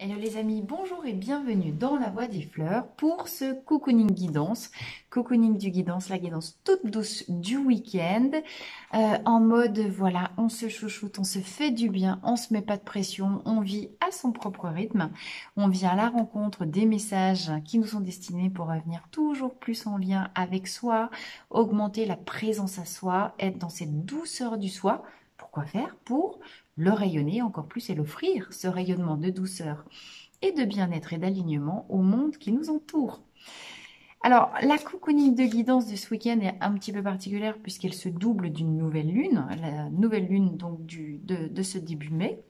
Hello les amis, bonjour et bienvenue dans la Voie des Fleurs pour ce cocooning guidance. Cocooning du guidance, la guidance toute douce du week-end. En mode, voilà, on se chouchoute, on se fait du bien, on se met pas de pression, on vit à son propre rythme. On vient à la rencontre des messages qui nous sont destinés pour revenir toujours plus en lien avec soi, augmenter la présence à soi, être dans cette douceur du soi. Pourquoi faire? Pour le rayonner encore plus et l'offrir, ce rayonnement de douceur et de bien-être et d'alignement au monde qui nous entoure. Alors, la cocooning de guidance de ce week-end est un petit peu particulière puisqu'elle se double d'une nouvelle lune, la nouvelle lune donc de ce début mai.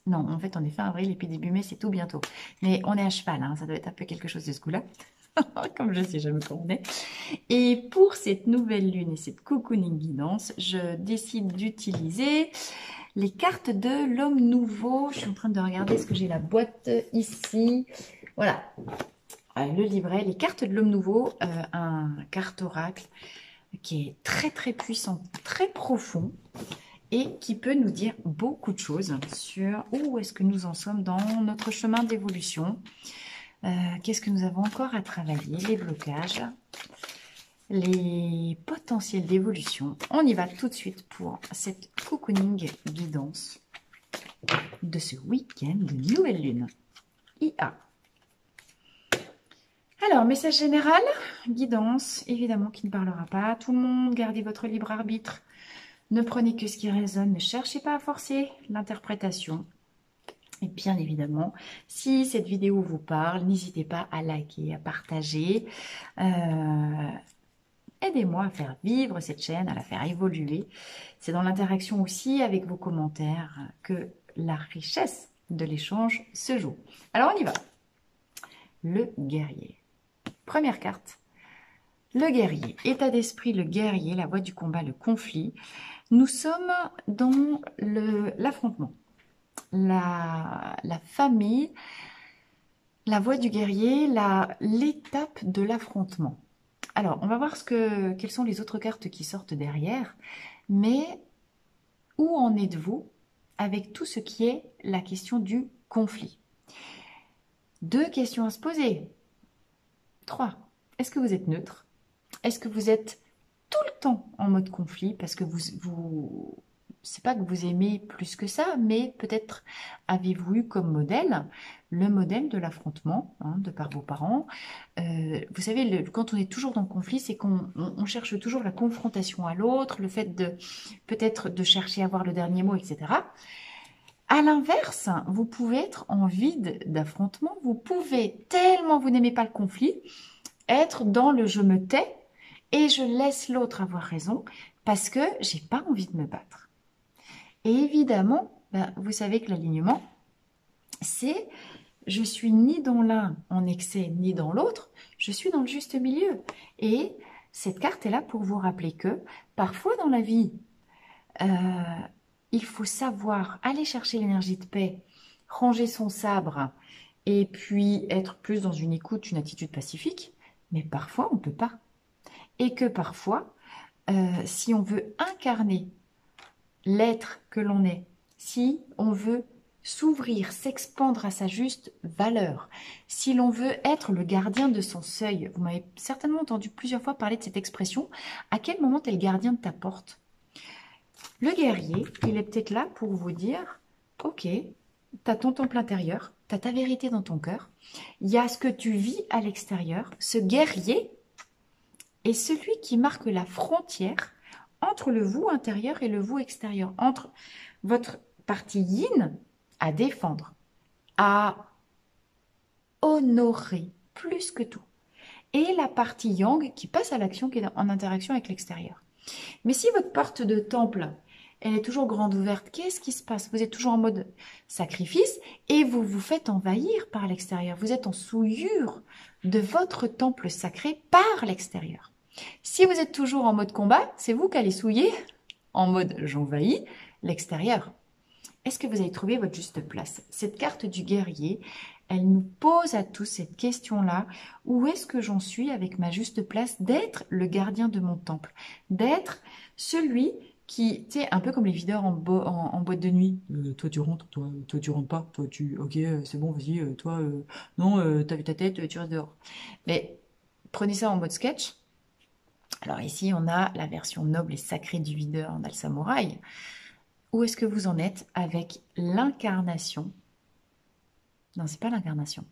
Non, en fait, on est fin avril et puis début mai, c'est tout bientôt. Mais on est à cheval, hein, ça doit être un peu quelque chose de ce goût-là. Comme je sais jamais quand on est. Et pour cette nouvelle lune et cette cocooning guidance, je décide d'utiliser les cartes de l'homme nouveau. Je suis en train de regarder ce que j'ai la boîte ici. Voilà, le livret, les cartes de l'homme nouveau, un carte oracle qui est très très puissant, très profond et qui peut nous dire beaucoup de choses sur où est-ce que nous en sommes dans notre chemin d'évolution. Qu'est-ce que nous avons encore à travailler? Les blocages, les potentiels d'évolution. On y va tout de suite pour cette cocooning guidance de ce week-end de nouvelle lune. IA. Alors, message général, guidance, évidemment qui ne parlera pas à tout le monde. Gardez votre libre arbitre. Ne prenez que ce qui résonne. Ne cherchez pas à forcer l'interprétation. Et bien évidemment, si cette vidéo vous parle, n'hésitez pas à liker, à partager. Aidez-moi à faire vivre cette chaîne, à la faire évoluer. C'est dans l'interaction aussi avec vos commentaires que la richesse de l'échange se joue. Alors on y va. Le guerrier. Première carte. Le guerrier. État d'esprit, le guerrier, la voie du combat, le conflit. Nous sommes dans l'affrontement. La famille, la voie du guerrier, l'étape de l'affrontement. Alors, on va voir quelles sont les autres cartes qui sortent derrière, mais où en êtes-vous avec tout ce qui est la question du conflit? 2 questions à se poser. 3. Est-ce que vous êtes neutre? Est-ce que vous êtes tout le temps en mode conflit parce que c'est pas que vous aimez plus que ça, mais peut-être avez-vous eu comme modèle le modèle de l'affrontement, hein, de par vos parents. Vous savez, quand on est toujours dans le conflit, c'est qu'on cherche toujours la confrontation à l'autre, le fait de peut-être de chercher à avoir le dernier mot, etc. À l'inverse, vous pouvez être en vide d'affrontement, vous pouvez, tellement vous n'aimez pas le conflit, être dans le je me tais et je laisse l'autre avoir raison parce que j'ai pas envie de me battre. Et évidemment, vous savez que l'alignement, c'est je suis ni dans l'un en excès ni dans l'autre, je suis dans le juste milieu. Et cette carte est là pour vous rappeler que parfois dans la vie, il faut savoir aller chercher l'énergie de paix, ranger son sabre et puis être plus dans une écoute, une attitude pacifique. Mais parfois, on ne peut pas. Et que parfois, si on veut incarner l'être que l'on est, si on veut s'ouvrir, s'expandre à sa juste valeur, si l'on veut être le gardien de son seuil, vous m'avez certainement entendu plusieurs fois parler de cette expression, à quel moment tu es le gardien de ta porte? Le guerrier, il est peut-être là pour vous dire, ok, tu as ton temple intérieur, tu as ta vérité dans ton cœur, il y a ce que tu vis à l'extérieur, ce guerrier est celui qui marque la frontière entre le vous intérieur et le vous extérieur, entre votre partie yin à défendre, à honorer plus que tout, et la partie yang qui passe à l'action, qui est en interaction avec l'extérieur. Mais si votre porte de temple, elle est toujours grande ouverte, qu'est-ce qui se passe? Vous êtes toujours en mode sacrifice et vous vous faites envahir par l'extérieur. Vous êtes en souillure de votre temple sacré par l'extérieur. Si vous êtes toujours en mode combat, c'est vous qui allez souiller en mode j'envahis l'extérieur. Est-ce que vous avez trouvé votre juste place? Cette carte du guerrier, elle nous pose à tous cette question-là. Où est-ce que j'en suis avec ma juste place d'être le gardien de mon temple? D'être celui qui, tu sais, un peu comme les videurs en boîte de nuit. Toi, tu rentres, toi, tu rentres pas. Toi, ok, c'est bon, vas-y, toi, non, t'as vu ta tête, tu restes dehors. Mais prenez ça en mode sketch. Alors ici, on a la version noble et sacrée du videur, on a le samouraï. Où est-ce que vous en êtes avec l'incarnation? Non, c'est pas l'incarnation.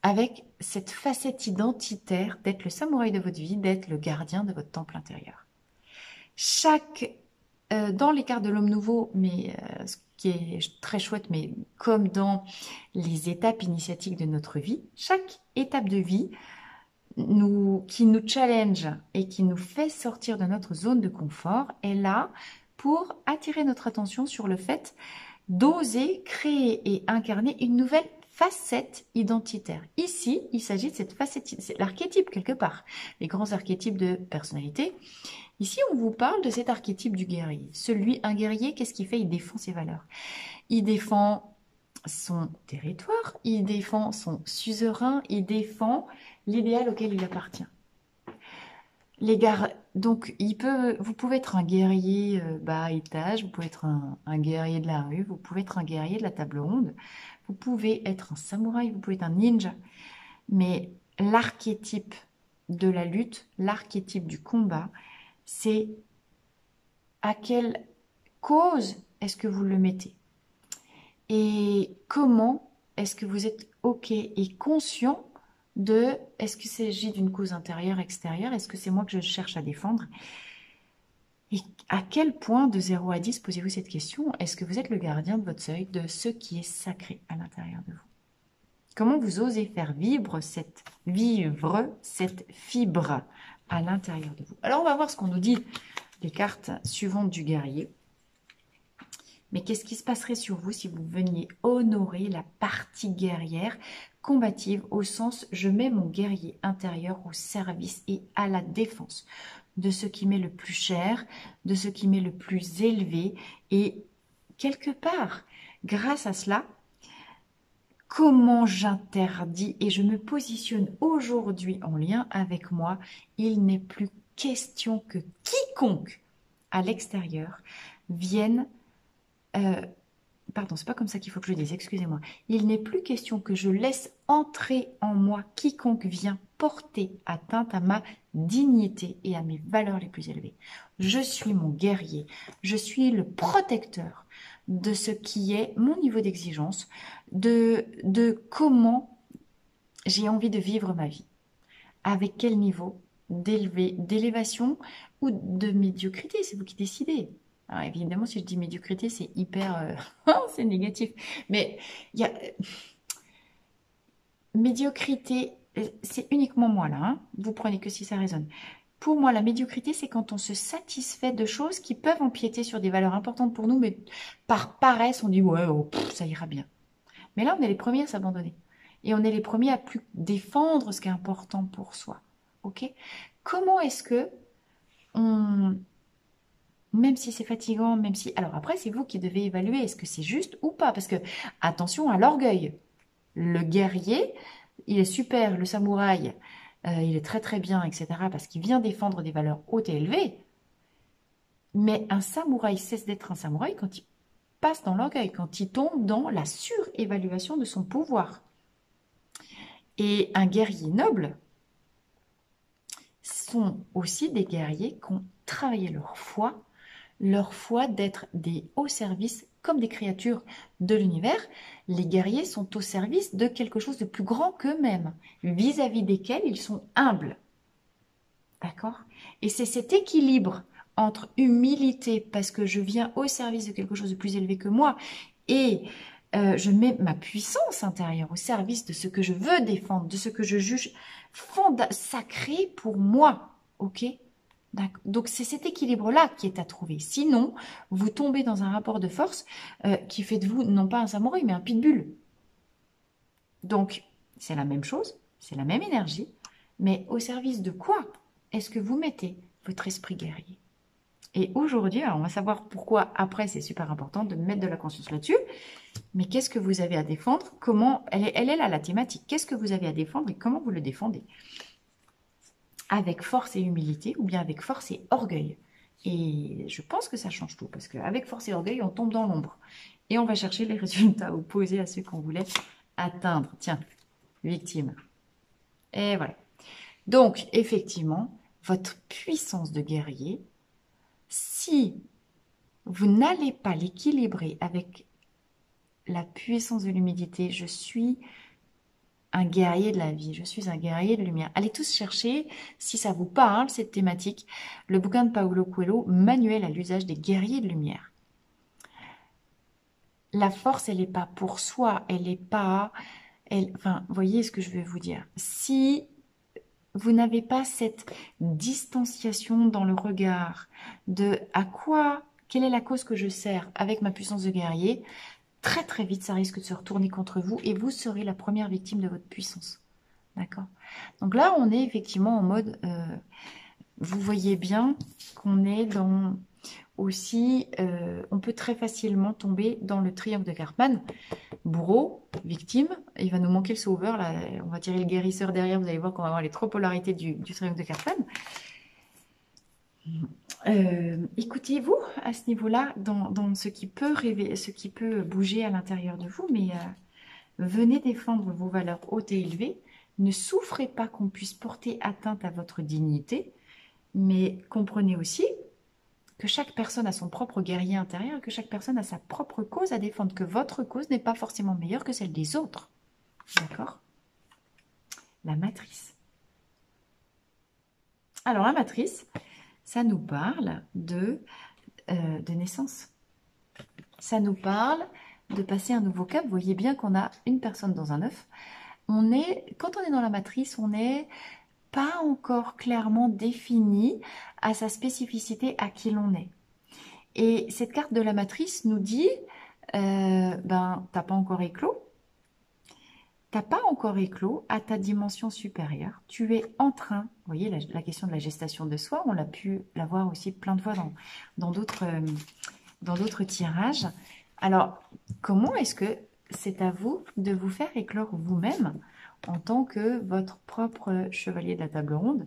Avec cette facette identitaire d'être le samouraï de votre vie, d'être le gardien de votre temple intérieur. Dans les cartes de l'homme nouveau, mais ce qui est très chouette, mais comme dans les étapes initiatiques de notre vie, chaque étape de vie qui nous challenge et qui nous fait sortir de notre zone de confort est là pour attirer notre attention sur le fait d'oser créer et incarner une nouvelle facette identitaire. Ici, il s'agit de cette facette, c'est l'archétype quelque part, les grands archétypes de personnalité. Ici, on vous parle de cet archétype du guerrier. Un guerrier, qu'est-ce qu'il fait? Il défend ses valeurs. Il défend son territoire, il défend son suzerain, il défend l'idéal auquel il appartient. Donc, vous pouvez être un guerrier bas étage, vous pouvez être un guerrier de la rue, vous pouvez être un guerrier de la table ronde, vous pouvez être un samouraï, vous pouvez être un ninja. Mais l'archétype de la lutte, l'archétype du combat, c'est à quelle cause est-ce que vous le mettez? Et comment est-ce que vous êtes OK et conscient de est-ce qu'il s'agit d'une cause intérieure, extérieure? Est-ce que c'est moi que je cherche à défendre? Et à quel point de 0 à 10 posez-vous cette question? Est-ce que vous êtes le gardien de votre seuil, de ce qui est sacré à l'intérieur de vous? Comment vous osez faire vivre cette fibre à l'intérieur de vous? Alors, on va voir ce qu'on nous dit les cartes suivantes du guerrier. Mais qu'est-ce qui se passerait sur vous si vous veniez honorer la partie guerrière combative au sens je mets mon guerrier intérieur au service et à la défense de ce qui m'est le plus cher, de ce qui m'est le plus élevé et quelque part, grâce à cela, comment j'interdis et je me positionne aujourd'hui en lien avec moi, il n'est plus question que quiconque à l'extérieur vienne pardon, c'est pas comme ça qu'il faut que je dise, excusez-moi. Il n'est plus question que je laisse entrer en moi quiconque vient porter atteinte à ma dignité et à mes valeurs les plus élevées. Je suis mon guerrier, je suis le protecteur de ce qui est mon niveau d'exigence, de comment j'ai envie de vivre ma vie. Avec quel niveau d'élévation ou de médiocrité, c'est vous qui décidez. Alors évidemment, si je dis médiocrité, c'est hyper... c'est négatif. Mais il y a... médiocrité, c'est uniquement moi là. Hein. Vous prenez que si ça résonne. Pour moi, la médiocrité, c'est quand on se satisfait de choses qui peuvent empiéter sur des valeurs importantes pour nous, mais par paresse, on dit « ouais, oh, ça ira bien ». Mais là, on est les premiers à s'abandonner. Et on est les premiers à plus défendre ce qui est important pour soi. Ok? Comment est-ce que on... Même si c'est fatigant, même si... Alors après, c'est vous qui devez évaluer, est-ce que c'est juste ou pas? Parce que, attention à l'orgueil. Le guerrier, il est super, le samouraï, il est très très bien, etc. Parce qu'il vient défendre des valeurs hautes et élevées. Mais un samouraï cesse d'être un samouraï quand il passe dans l'orgueil, quand il tombe dans la surévaluation de son pouvoir. Et un guerrier noble sont aussi des guerriers qui ont travaillé leur foi d'être des hauts services comme des créatures de l'univers. Les guerriers sont au service de quelque chose de plus grand qu'eux-mêmes, vis-à-vis desquels ils sont humbles. D'accord? Et c'est cet équilibre entre humilité, parce que je viens au service de quelque chose de plus élevé que moi, et je mets ma puissance intérieure au service de ce que je veux défendre, de ce que je juge sacré pour moi. Ok? Donc c'est cet équilibre-là qui est à trouver. Sinon, vous tombez dans un rapport de force qui fait de vous non pas un samouraï, mais un pitbull. Donc c'est la même chose, c'est la même énergie, mais au service de quoi est-ce que vous mettez votre esprit guerrier? Et aujourd'hui, alors on va savoir pourquoi après c'est super important de mettre de la conscience là-dessus, mais qu'est-ce que vous avez à défendre? Comment elle est là la thématique. Qu'est-ce que vous avez à défendre et comment vous le défendez? Avec force et humilité ou bien avec force et orgueil? Et je pense que ça change tout, parce qu'avec force et orgueil, on tombe dans l'ombre. Et on va chercher les résultats opposés à ceux qu'on voulait atteindre. Tiens, victime. Et voilà. Donc, effectivement, votre puissance de guerrier, si vous n'allez pas l'équilibrer avec la puissance de l'humidité, je suis un guerrier de la vie, je suis un guerrier de lumière. Allez tous chercher, si ça vous parle, cette thématique, le bouquin de Paulo Coelho, Manuel à l'usage des guerriers de lumière. La force, elle n'est pas pour soi, elle n'est pas... enfin, voyez ce que je veux vous dire. Si vous n'avez pas cette distanciation dans le regard de à quoi, quelle est la cause que je sers avec ma puissance de guerrier, très très vite, ça risque de se retourner contre vous et vous serez la première victime de votre puissance. D'accord? Donc là, on est effectivement en mode, vous voyez bien qu'on est dans aussi, on peut très facilement tomber dans le triangle de Karpman. Bourreau, victime, il va nous manquer le sauveur, là, on va tirer le guérisseur derrière, vous allez voir qu'on va avoir les trois polarités du triangle de Karpman. Écoutez-vous à ce niveau-là, dans ce qui peut rêver, ce qui peut bouger à l'intérieur de vous, mais venez défendre vos valeurs hautes et élevées. Ne souffrez pas qu'on puisse porter atteinte à votre dignité, mais comprenez aussi que chaque personne a son propre guerrier intérieur et que chaque personne a sa propre cause à défendre, que votre cause n'est pas forcément meilleure que celle des autres. D'accord? La matrice. Alors, la matrice, ça nous parle de naissance. Ça nous parle de passer un nouveau cap. Vous voyez bien qu'on a une personne dans un œuf. Quand on est dans la matrice, on n'est pas encore clairement défini à sa spécificité, à qui l'on est. Et cette carte de la matrice nous dit, t'as pas encore éclos. T'as pas encore éclos à ta dimension supérieure. Tu es en train, vous voyez, la question de la gestation de soi, on l'a pu la voir aussi plein de fois dans d'autres tirages. Alors, comment est-ce que c'est à vous de vous faire éclore vous-même en tant que votre propre chevalier de la table ronde,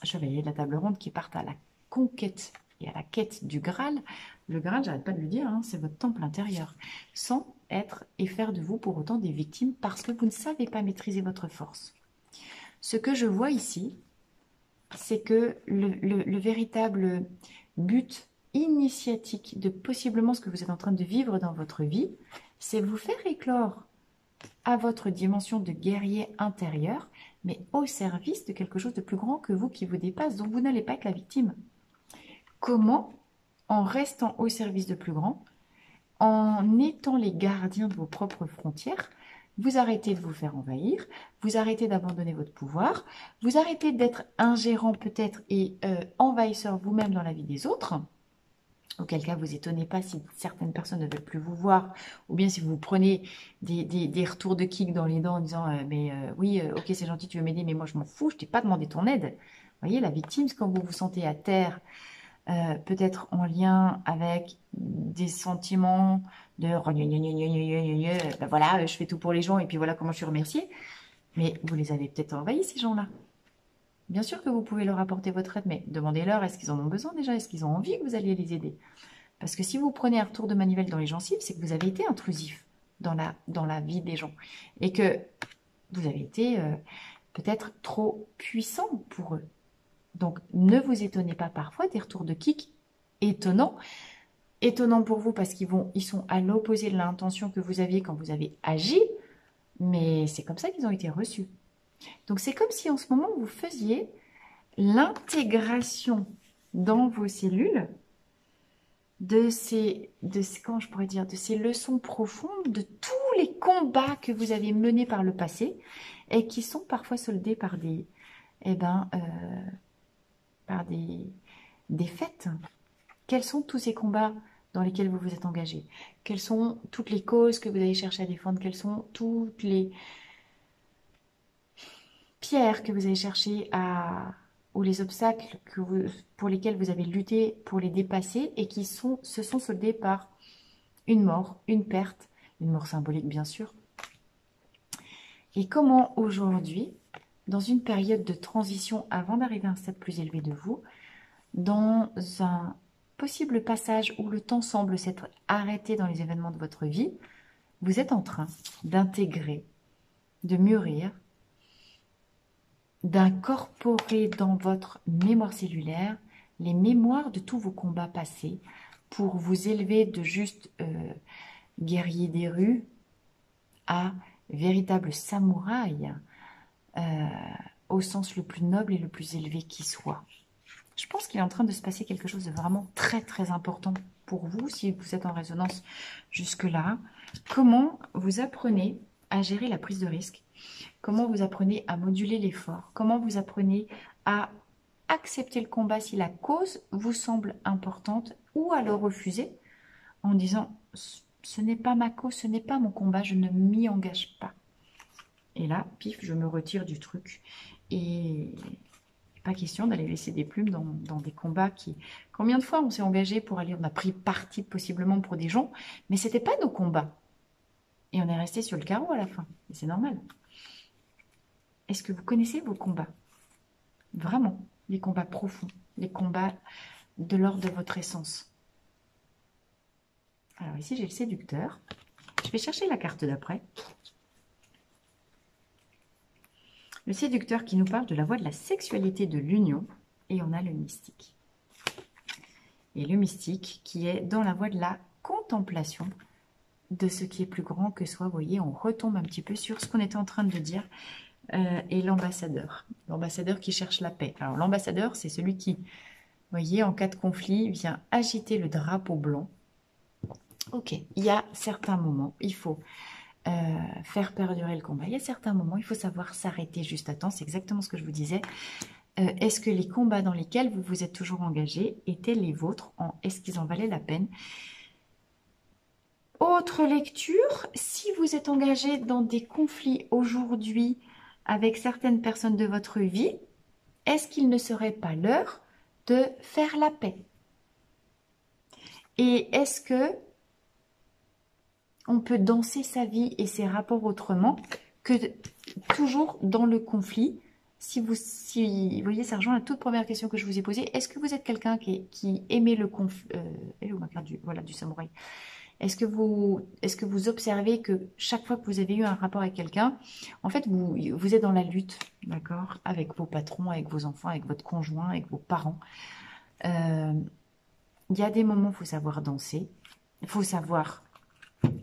chevalier de la table ronde qui part à la conquête et à la quête du Graal. Le Graal, j'arrête pas de le dire, hein, c'est votre temple intérieur, sans être et faire de vous pour autant des victimes parce que vous ne savez pas maîtriser votre force. Ce que je vois ici, c'est que le véritable but initiatique de possiblement ce que vous êtes en train de vivre dans votre vie, c'est vous faire éclore à votre dimension de guerrier intérieur, mais au service de quelque chose de plus grand que vous qui vous dépasse, dont vous n'allez pas être la victime. Comment, en restant au service de plus grand, en étant les gardiens de vos propres frontières, vous arrêtez de vous faire envahir, vous arrêtez d'abandonner votre pouvoir, vous arrêtez d'être ingérant peut-être et envahisseur vous-même dans la vie des autres, auquel cas vous étonnez pas si certaines personnes ne veulent plus vous voir, ou bien si vous prenez des retours de kick dans les dents en disant oui, ok c'est gentil, tu veux m'aider, mais moi je m'en fous, je t'ai pas demandé ton aide. Vous voyez, la victime, c'est quand vous vous sentez à terre, peut-être en lien avec des sentiments de ben voilà, je fais tout pour les gens et puis voilà comment je suis remerciée. Mais vous les avez peut-être envahis, ces gens-là. Bien sûr que vous pouvez leur apporter votre aide, mais demandez-leur, est-ce qu'ils en ont besoin déjà? Est-ce qu'ils ont envie que vous alliez les aider? Parce que si vous prenez un retour de manivelle dans les gencives, c'est que vous avez été intrusif dans la vie des gens. Et que vous avez été peut-être trop puissant pour eux. Donc, ne vous étonnez pas parfois des retours de kick étonnants. Étonnants pour vous parce ils sont à l'opposé de l'intention que vous aviez quand vous avez agi, mais c'est comme ça qu'ils ont été reçus. Donc, c'est comme si en ce moment, vous faisiez l'intégration dans vos cellules comment je pourrais dire, de ces leçons profondes, de tous les combats que vous avez menés par le passé et qui sont parfois soldés par par des défaites. Quels sont tous ces combats dans lesquels vous vous êtes engagé? Quelles sont toutes les causes que vous avez cherché à défendre? Quelles sont toutes les pierres que vous avez cherché ou les obstacles pour lesquels vous avez lutté pour les dépasser et qui se sont soldés par une mort, une perte, une mort symbolique bien sûr. Et comment aujourd'hui, dans une période de transition avant d'arriver à un stade plus élevé de vous, dans un possible passage où le temps semble s'être arrêté dans les événements de votre vie, vous êtes en train d'intégrer, de mûrir, d'incorporer dans votre mémoire cellulaire les mémoires de tous vos combats passés pour vous élever de juste guerrier des rues à véritable samouraï au sens le plus noble et le plus élevé qui soit. Je pense qu'il est en train de se passer quelque chose de vraiment très très important pour vous, si vous êtes en résonance jusque-là. Comment vous apprenez à gérer la prise de risque? Comment vous apprenez à moduler l'effort? Comment vous apprenez à accepter le combat si la cause vous semble importante ou à le refuser en disant « ce n'est pas ma cause, ce n'est pas mon combat, je ne m'y engage pas ». Et là, pif, je me retire du truc. Et pas question d'aller laisser des plumes dans des combats qui... Combien de fois on s'est engagé pour aller... On a pris parti possiblement pour des gens, mais ce n'était pas nos combats. Et on est resté sur le carreau à la fin. Et c'est normal. Est-ce que vous connaissez vos combats? Vraiment, les combats profonds, les combats de l'ordre de votre essence. Alors ici, j'ai le séducteur. Je vais chercher la carte d'après. Le séducteur qui nous parle de la voie de la sexualité de l'union. Et on a le mystique. Et le mystique qui est dans la voie de la contemplation de ce qui est plus grand que soi. Vous voyez, on retombe un petit peu sur ce qu'on était en train de dire. Et l'ambassadeur. L'ambassadeur qui cherche la paix. Alors l'ambassadeur, c'est celui qui, vous voyez, en cas de conflit, vient agiter le drapeau blanc. Ok, il y a certains moments, il faut faire perdurer le combat. Il y a certains moments, il faut savoir s'arrêter juste à temps. C'est exactement ce que je vous disais. Est-ce que les combats dans lesquels vous vous êtes toujours engagés étaient les vôtres? Est-ce qu'ils en valaient la peine? Autre lecture, si vous êtes engagé dans des conflits aujourd'hui avec certaines personnes de votre vie, est-ce qu'il ne serait pas l'heure de faire la paix? Et est-ce que on peut danser sa vie et ses rapports autrement que toujours dans le conflit? Si vous voyez, ça rejoint la toute première question que je vous ai posée. Est-ce que vous êtes quelqu'un qui aimait le conflit voilà, du samouraï. Est-ce que vous observez que chaque fois que vous avez eu un rapport avec quelqu'un, en fait, vous êtes dans la lutte, d'accord, avec vos patrons, avec vos enfants, avec votre conjoint, avec vos parents. Il y a des moments où il faut savoir danser, il faut savoir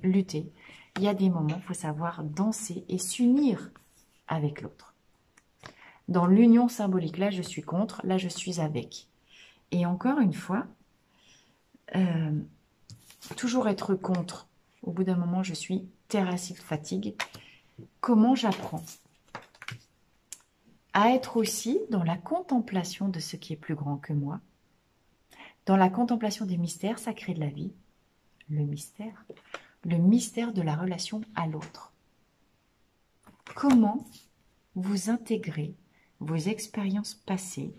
lutter. Il y a des moments où il faut savoir danser et s'unir avec l'autre. Dans l'union symbolique, là, je suis contre, là, je suis avec. Et encore une fois, toujours être contre. Au bout d'un moment, je suis terrassée de fatigue. Comment j'apprends à être aussi dans la contemplation de ce qui est plus grand que moi, dans la contemplation des mystères sacrés de la vie, le mystère de la relation à l'autre. Comment vous intégrez vos expériences passées,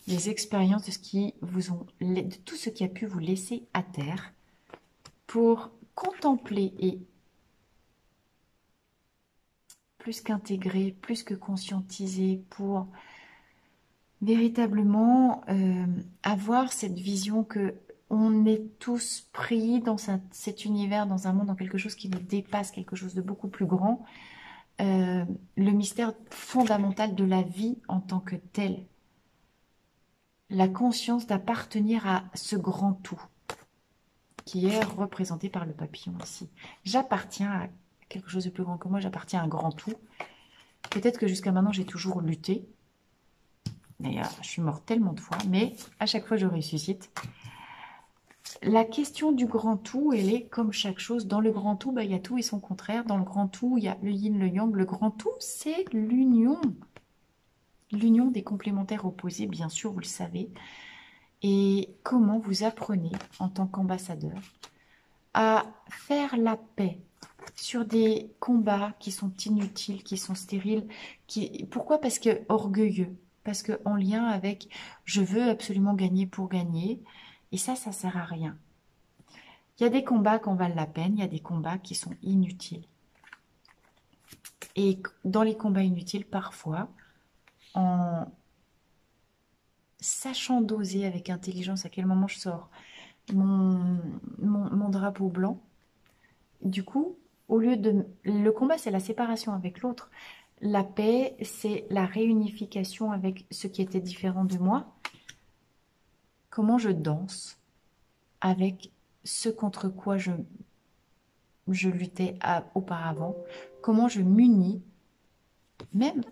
les expériences de tout ce qui a pu vous laisser à terre, pour contempler et plus qu'intégrer, plus que conscientiser, pour véritablement avoir cette vision que on est tous pris dans cet univers, dans un monde, dans quelque chose qui nous dépasse, quelque chose de beaucoup plus grand. Le mystère fondamental de la vie en tant que tel. La conscience d'appartenir à ce grand tout qui est représenté par le papillon ici. J'appartiens à quelque chose de plus grand que moi, j'appartiens à un grand tout. Peut-être que jusqu'à maintenant, j'ai toujours lutté. D'ailleurs, je suis morte tellement de fois, mais à chaque fois, je ressuscite. La question du grand tout, elle est comme chaque chose. Dans le grand tout, il y a tout et son contraire. Dans le grand tout, il y a le yin, le yang. Le grand tout, c'est l'union. L'union des complémentaires opposés, bien sûr, vous le savez. Et comment vous apprenez, en tant qu'ambassadeur, à faire la paix sur des combats qui sont inutiles, qui sont stériles. Pourquoi? Parce que orgueilleux. Parce que en lien avec « je veux absolument gagner pour gagner ». Et ça sert à rien. Il y a des combats qui en valent la peine, il y a des combats qui sont inutiles. Et dans les combats inutiles, parfois, sachant doser avec intelligence à quel moment je sors mon drapeau blanc. Du coup, au lieu de... Le combat, c'est la séparation avec l'autre. La paix, c'est la réunification avec ce qui était différent de moi. Comment je danse avec ce contre quoi je luttais auparavant. Comment je m'unis, même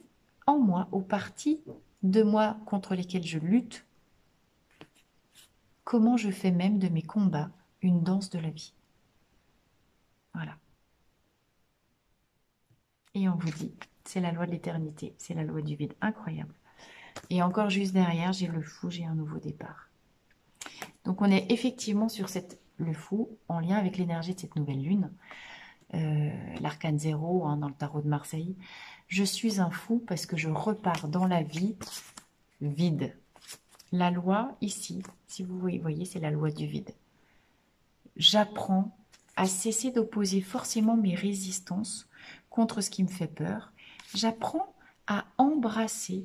en moi, aux parties de moi contre lesquelles je lutte. Comment je fais même de mes combats une danse de la vie. Voilà. Et on vous dit, c'est la loi de l'éternité, c'est la loi du vide, incroyable. Et encore juste derrière, j'ai le fou, j'ai un nouveau départ. Donc on est effectivement sur le fou, en lien avec l'énergie de cette nouvelle lune, l'arcane 0 dans le tarot de Marseille. Je suis un fou parce que je repars dans la vie vide. La loi, ici, si vous voyez, c'est la loi du vide. J'apprends à cesser d'opposer forcément mes résistances contre ce qui me fait peur. J'apprends à embrasser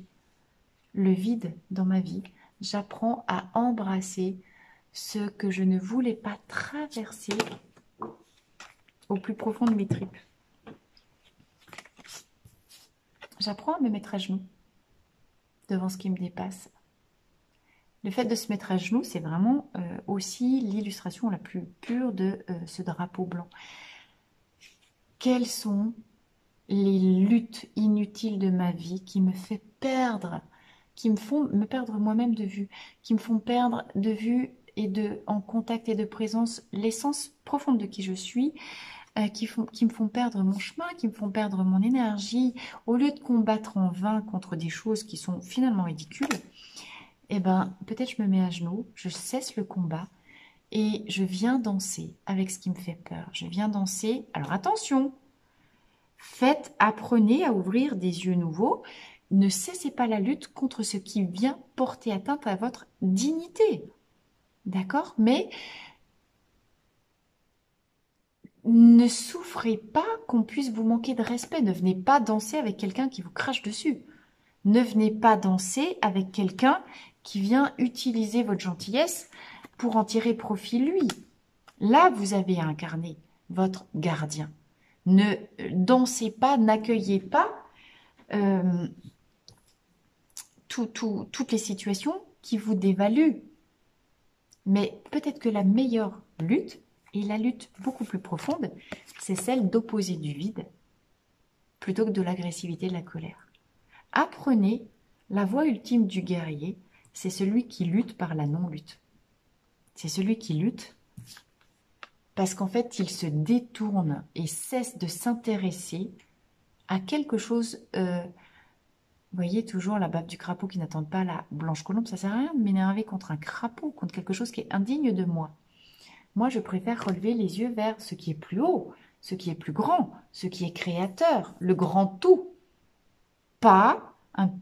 le vide dans ma vie. J'apprends à embrasser ce que je ne voulais pas traverser au plus profond de mes tripes. J'apprends à me mettre à genoux devant ce qui me dépasse. Le fait de se mettre à genoux, c'est vraiment aussi l'illustration la plus pure de ce drapeau blanc. Quelles sont les luttes inutiles de ma vie qui me font perdre, qui me font me perdre moi-même de vue, qui me font perdre de vue et en contact et de présence l'essence profonde de qui je suis, qui me font perdre mon chemin, qui me font perdre mon énergie, au lieu de combattre en vain contre des choses qui sont finalement ridicules. Eh ben, peut-être je me mets à genoux, je cesse le combat et je viens danser avec ce qui me fait peur. Je viens danser. Alors attention, apprenez à ouvrir des yeux nouveaux. Ne cessez pas la lutte contre ce qui vient porter atteinte à votre dignité. D'accord? Mais ne souffrez pas qu'on puisse vous manquer de respect. Ne venez pas danser avec quelqu'un qui vous crache dessus. Ne venez pas danser avec quelqu'un qui vient utiliser votre gentillesse pour en tirer profit lui. Là, vous avez incarné votre gardien. Ne dansez pas, n'accueillez pas toutes les situations qui vous dévaluent. Mais peut-être que la meilleure lutte, et la lutte beaucoup plus profonde, c'est celle d'opposer du vide plutôt que de l'agressivité, de la colère. Apprenez la voie ultime du guerrier, c'est celui qui lutte par la non-lutte. C'est celui qui lutte parce qu'en fait, il se détourne et cesse de s'intéresser à quelque chose. Vous voyez toujours la bave du crapaud qui n'attend pas la blanche colombe. Ça ne sert à rien de m'énerver contre un crapaud, contre quelque chose qui est indigne de moi. Moi, je préfère relever les yeux vers ce qui est plus haut, ce qui est plus grand, ce qui est créateur, le grand tout. Pas un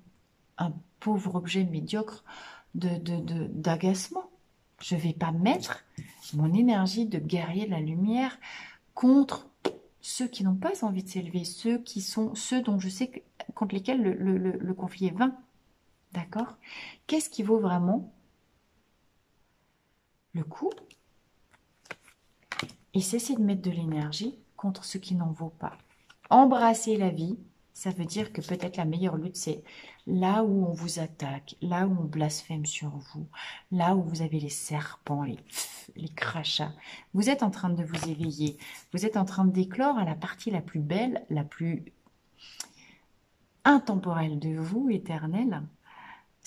pauvre objet médiocre d'agacement. Je ne vais pas mettre mon énergie de guerrier de la lumière contre ceux qui n'ont pas envie de s'élever, ceux dont je sais contre lesquels le conflit est vain. D'accord? Qu'est-ce qui vaut vraiment le coup? Et cesser de mettre de l'énergie contre ce qui n'en vaut pas. Embrasser la vie, ça veut dire que peut-être la meilleure lutte, c'est là où on vous attaque, là où on blasphème sur vous, là où vous avez les serpents, les crachats. Vous êtes en train de vous éveiller, vous êtes en train d'éclore à la partie la plus belle, la plus intemporelle de vous, éternelle.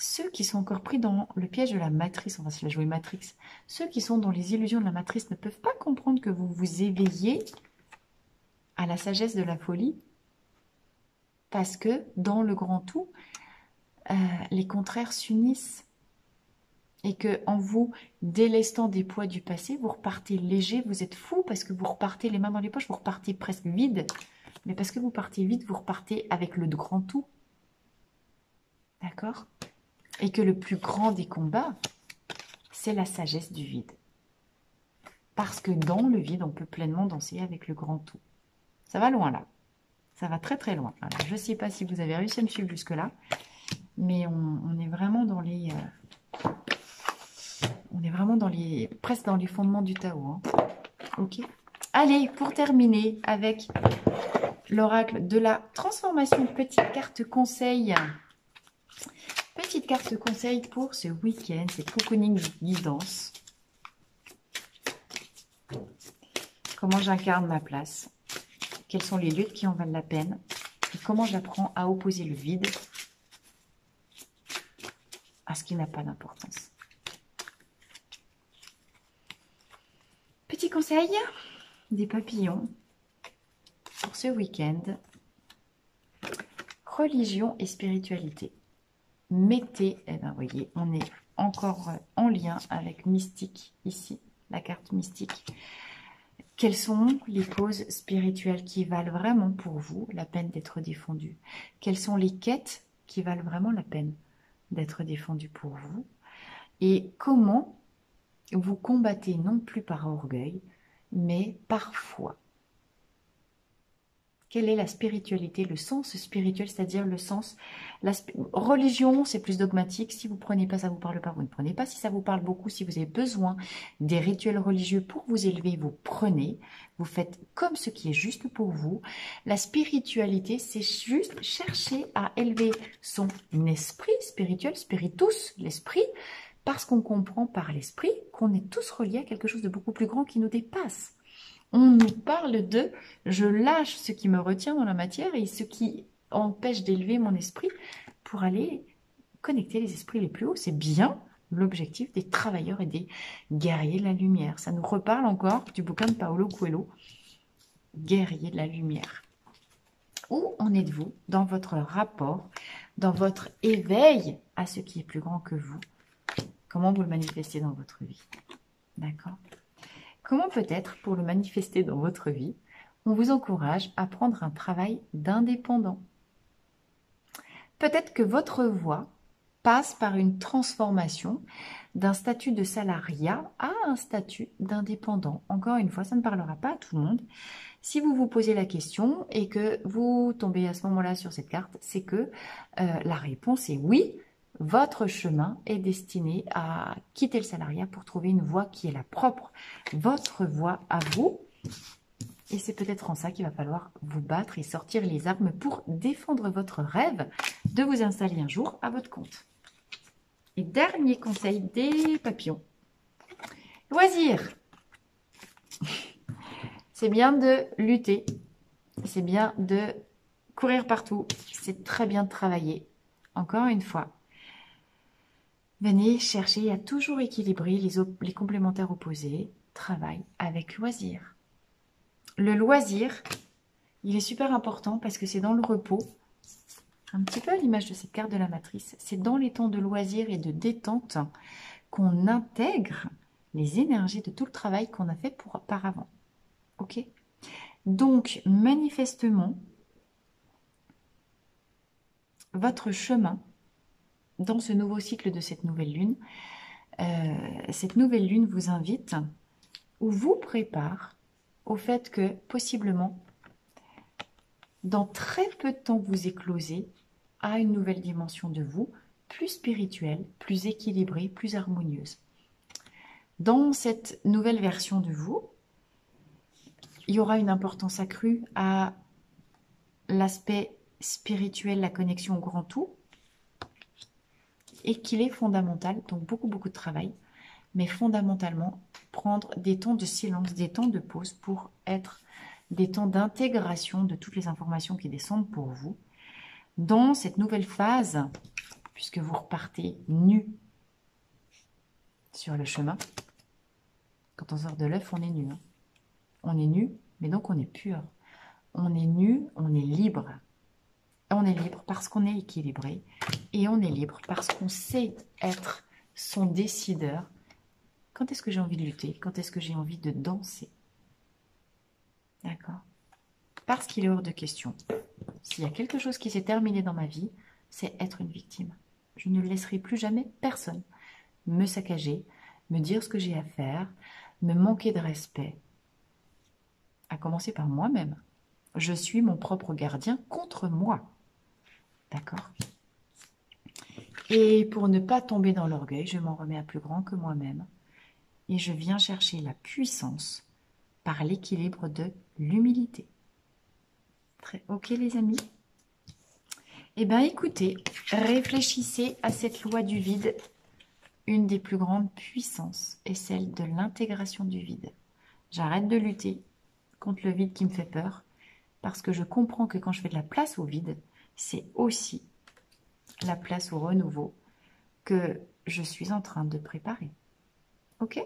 Ceux qui sont encore pris dans le piège de la matrice, on va se la jouer Matrix, ceux qui sont dans les illusions de la matrice ne peuvent pas comprendre que vous vous éveillez à la sagesse de la folie. Parce que dans le grand tout, les contraires s'unissent. Et que en vous délestant des poids du passé, vous repartez léger, vous êtes fou parce que vous repartez les mains dans les poches, vous repartez presque vide. Mais parce que vous partez vide, vous repartez avec le grand tout. D'accord? Et que le plus grand des combats, c'est la sagesse du vide. Parce que dans le vide, on peut pleinement danser avec le grand tout. Ça va loin là. Ça va très très loin. Alors, je ne sais pas si vous avez réussi à me suivre jusque-là, mais on est vraiment dans les On est vraiment presque dans les fondements du Tao. Hein. Ok. Allez, pour terminer avec l'oracle de la transformation, petite carte conseil. Petite carte conseil pour ce week-end, c'est cocooning guidance. Comment j'incarne ma place? Quelles sont les luttes qui en valent la peine? Et comment j'apprends à opposer le vide à ce qui n'a pas d'importance? Petit conseil, des papillons pour ce week-end. Religion et spiritualité. Mettez, eh bien, voyez, on est encore en lien avec mystique ici, la carte mystique. Quelles sont les causes spirituelles qui valent vraiment pour vous la peine d'être défendues? Quelles sont les quêtes qui valent vraiment la peine d'être défendues pour vous? Et comment vous combattez non plus par orgueil, mais par foi? Quelle est la spiritualité, le sens spirituel, c'est-à-dire le sens... La religion, c'est plus dogmatique. Si vous ne prenez pas, ça ne vous parle pas, vous ne prenez pas. Si ça vous parle beaucoup, si vous avez besoin des rituels religieux pour vous élever, vous prenez. Vous faites comme ce qui est juste pour vous. La spiritualité, c'est juste chercher à élever son esprit spirituel, spiritus, l'esprit, parce qu'on comprend par l'esprit qu'on est tous reliés à quelque chose de beaucoup plus grand qui nous dépasse. On nous parle de « je lâche ce qui me retient dans la matière et ce qui empêche d'élever mon esprit pour aller connecter les esprits les plus hauts ». C'est bien l'objectif des travailleurs et des guerriers de la lumière. Ça nous reparle encore du bouquin de Paulo Coelho, « Guerrier de la lumière ». Où en êtes-vous dans votre rapport, dans votre éveil à ce qui est plus grand que vous? Comment vous le manifestez dans votre vie? D'accord? Comment peut-être, pour le manifester dans votre vie, on vous encourage à prendre un travail d'indépendant? Peut-être que votre voie passe par une transformation d'un statut de salariat à un statut d'indépendant. Encore une fois, ça ne parlera pas à tout le monde. Si vous vous posez la question et que vous tombez à ce moment-là sur cette carte, c'est que la réponse est oui. Votre chemin est destiné à quitter le salariat pour trouver une voie qui est la propre, votre voie à vous. Et c'est peut-être en ça qu'il va falloir vous battre et sortir les armes pour défendre votre rêve de vous installer un jour à votre compte. Et dernier conseil des papillons. Loisirs. C'est bien de lutter, c'est bien de courir partout, c'est très bien de travailler. Encore une fois, venez chercher à toujours équilibrer les complémentaires opposés, travail avec loisir. Le loisir, il est super important parce que c'est dans le repos, un petit peu à l'image de cette carte de la matrice, c'est dans les temps de loisir et de détente qu'on intègre les énergies de tout le travail qu'on a fait auparavant. Ok? Donc, manifestement, votre chemin dans ce nouveau cycle de cette nouvelle lune vous invite ou vous prépare au fait que possiblement, dans très peu de temps, vous éclosez à une nouvelle dimension de vous, plus spirituelle, plus équilibrée, plus harmonieuse. Dans cette nouvelle version de vous, il y aura une importance accrue à l'aspect spirituel, la connexion au grand tout, et qu'il est fondamental, donc beaucoup de travail, mais fondamentalement prendre des temps de silence, des temps de pause pour être des temps d'intégration de toutes les informations qui descendent pour vous. Dans cette nouvelle phase, puisque vous repartez nu sur le chemin, quand on sort de l'œuf, on est nu. Hein. On est nu, mais donc on est pur. On est nu, on est libre. On est libre parce qu'on est équilibré et on est libre parce qu'on sait être son décideur. Quand est-ce que j'ai envie de lutter? Quand est-ce que j'ai envie de danser? D'accord? Parce qu'il est hors de question. S'il y a quelque chose qui s'est terminé dans ma vie, c'est être une victime. Je ne laisserai plus jamais personne me saccager, me dire ce que j'ai à faire, me manquer de respect, à commencer par moi-même. Je suis mon propre gardien contre moi. D'accord? Et pour ne pas tomber dans l'orgueil, je m'en remets à plus grand que moi-même. et je viens chercher la puissance par l'équilibre de l'humilité. Ok les amis? Eh bien écoutez, réfléchissez à cette loi du vide. Une des plus grandes puissances est celle de l'intégration du vide. J'arrête de lutter contre le vide qui me fait peur parce que je comprends que quand je fais de la place au vide, c'est aussi la place au renouveau que je suis en train de préparer. Ok?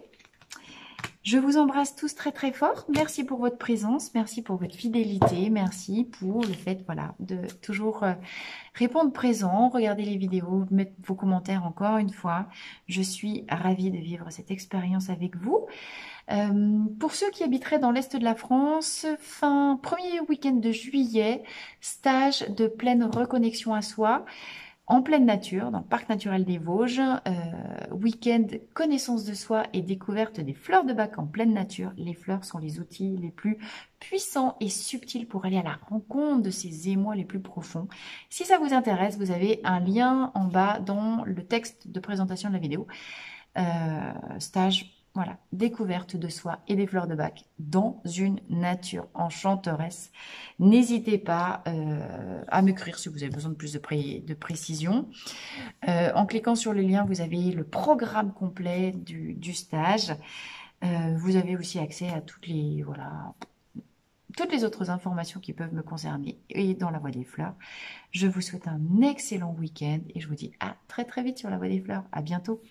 Je vous embrasse tous très très fort. Merci pour votre présence, merci pour votre fidélité, merci pour le fait voilà, de toujours répondre présent, regarder les vidéos, mettre vos commentaires encore une fois. Je suis ravie de vivre cette expérience avec vous. Pour ceux qui habiteraient dans l'Est de la France, premier week-end de juillet, stage de pleine reconnexion à soi. En pleine nature, dans le parc naturel des Vosges, week-end connaissance de soi et découverte des fleurs de bac en pleine nature. Les fleurs sont les outils les plus puissants et subtils pour aller à la rencontre de ces émois les plus profonds. Si ça vous intéresse, vous avez un lien en bas dans le texte de présentation de la vidéo. Stage, voilà, découverte de soi et des fleurs de bac dans une nature enchanteresse. N'hésitez pas à m'écrire si vous avez besoin de plus de précision. En cliquant sur le lien, vous avez le programme complet du stage. Vous avez aussi accès à toutes les autres informations qui peuvent me concerner et dans la Voie des Fleurs. Je vous souhaite un excellent week-end et je vous dis à très très vite sur la Voie des Fleurs. À bientôt.